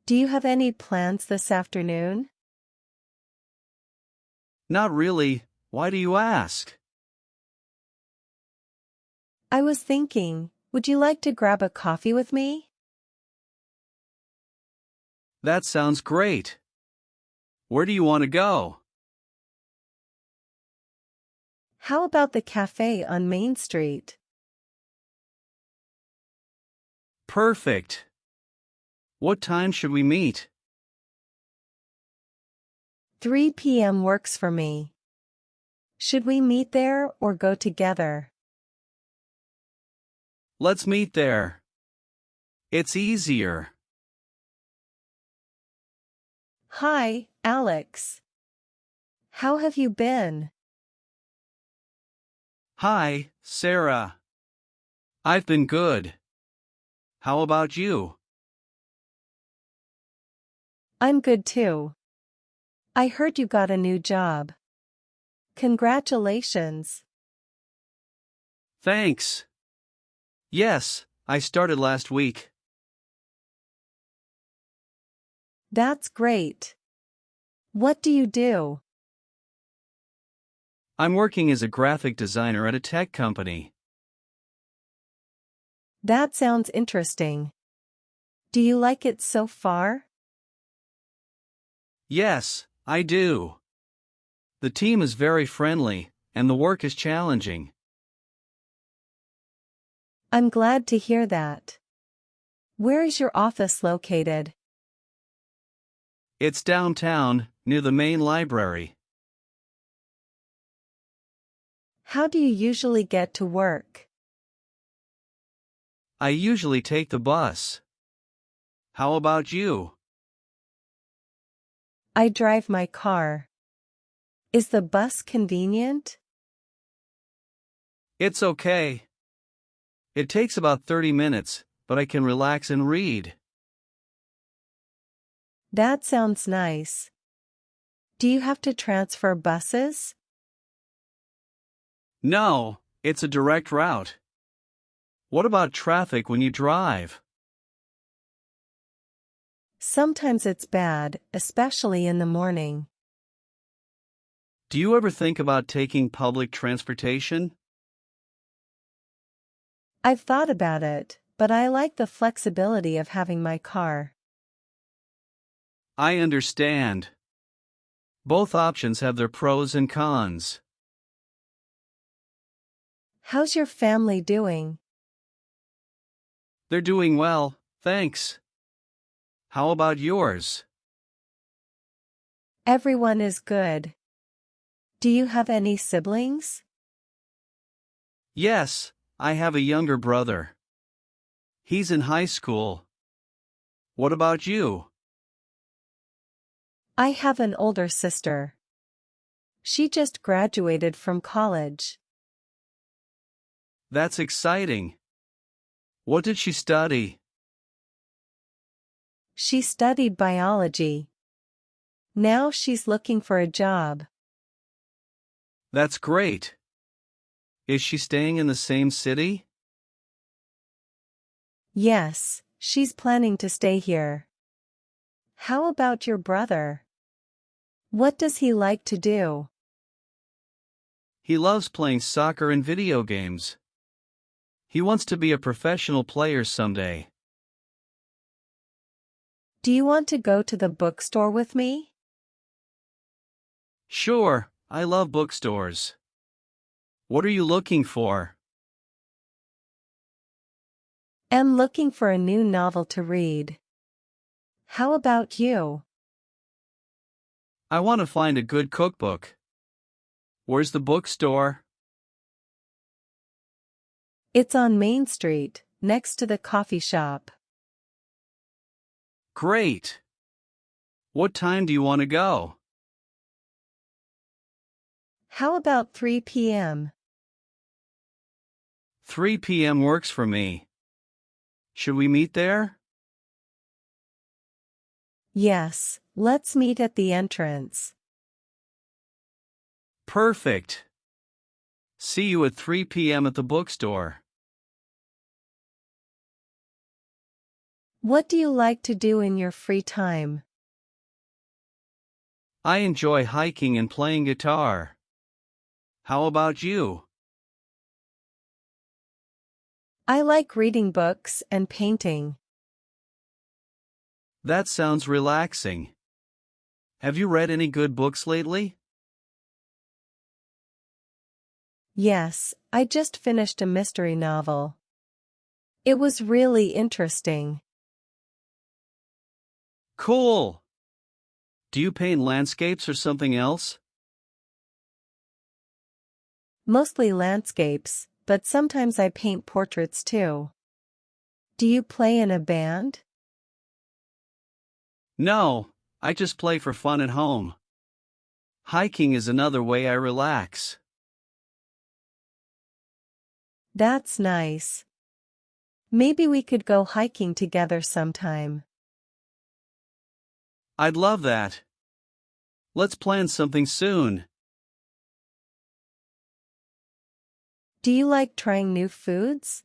Do you have any plans this afternoon? Not really. Why do you ask? I was thinking, would you like to grab a coffee with me? That sounds great. Where do you want to go? How about the cafe on Main Street? Perfect. What time should we meet? 3 p.m. works for me. Should we meet there or go together? Let's meet there. It's easier. Hi, Alex. How have you been? Hi, Sarah. I've been good. How about you? I'm good too. I heard you got a new job. Congratulations. Thanks. Yes, I started last week. That's great. What do you do? I'm working as a graphic designer at a tech company. That sounds interesting. Do you like it so far? Yes, I do. The team is very friendly, and the work is challenging. I'm glad to hear that. Where is your office located? It's downtown, near the main library. How do you usually get to work? I usually take the bus. How about you? I drive my car. Is the bus convenient? It's okay. It takes about 30 minutes, but I can relax and read. That sounds nice. Do you have to transfer buses? No, it's a direct route. What about traffic when you drive? Sometimes it's bad, especially in the morning. Do you ever think about taking public transportation? I've thought about it, but I like the flexibility of having my car. I understand. Both options have their pros and cons. How's your family doing? They're doing well, thanks. How about yours? Everyone is good. Do you have any siblings? Yes, I have a younger brother. He's in high school. What about you? I have an older sister. She just graduated from college. That's exciting. What did she study? She studied biology. Now she's looking for a job. That's great. Is she staying in the same city? Yes, she's planning to stay here. How about your brother? What does he like to do? He loves playing soccer and video games. He wants to be a professional player someday. Do you want to go to the bookstore with me? Sure, I love bookstores. What are you looking for? I'm looking for a new novel to read. How about you? I want to find a good cookbook. Where's the bookstore? It's on Main Street, next to the coffee shop. Great. What time do you want to go? How about 3 p.m.? 3 p.m. works for me. Should we meet there? Yes, let's meet at the entrance. Perfect. See you at 3 p.m. at the bookstore. What do you like to do in your free time? I enjoy hiking and playing guitar. How about you? I like reading books and painting. That sounds relaxing. Have you read any good books lately? Yes, I just finished a mystery novel. It was really interesting. Cool! Do you paint landscapes or something else? Mostly landscapes, but sometimes I paint portraits too. Do you play in a band? No, I just play for fun at home. Hiking is another way I relax. That's nice. Maybe we could go hiking together sometime. I'd love that. Let's plan something soon. Do you like trying new foods?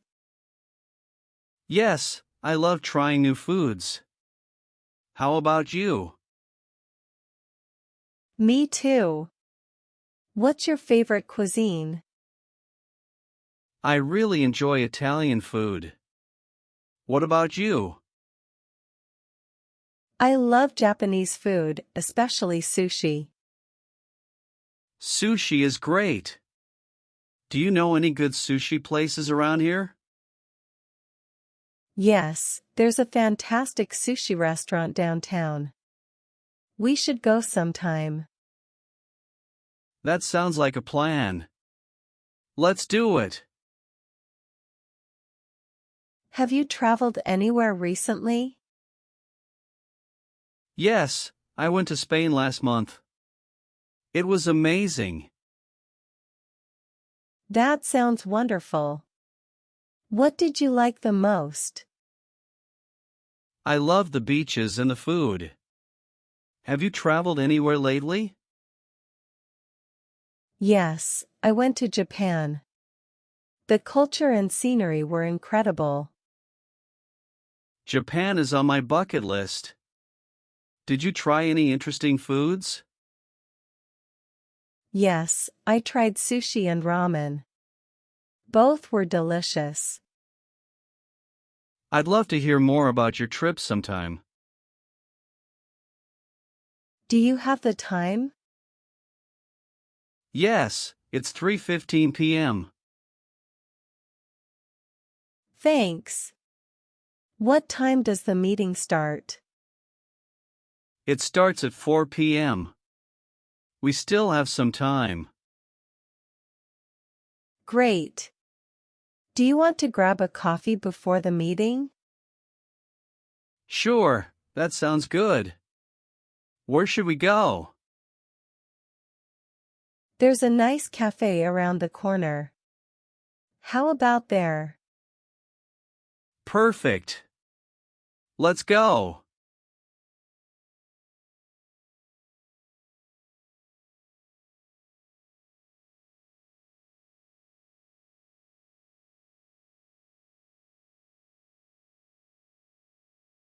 Yes, I love trying new foods. How about you? Me too. What's your favorite cuisine? I really enjoy Italian food. What about you? I love Japanese food, especially sushi. Sushi is great. Do you know any good sushi places around here? Yes, there's a fantastic sushi restaurant downtown. We should go sometime. That sounds like a plan. Let's do it. Have you traveled anywhere recently? Yes, I went to Spain last month. It was amazing. That sounds wonderful. What did you like the most? I love the beaches and the food. Have you traveled anywhere lately? Yes, I went to Japan. The culture and scenery were incredible. Japan is on my bucket list. Did you try any interesting foods? Yes, I tried sushi and ramen. Both were delicious. I'd love to hear more about your trip sometime. Do you have the time? Yes, it's 3:15 p.m. Thanks. What time does the meeting start? It starts at 4 p.m. We still have some time. Great. Do you want to grab a coffee before the meeting? Sure, that sounds good. Where should we go? There's a nice cafe around the corner. How about there? Perfect. Let's go.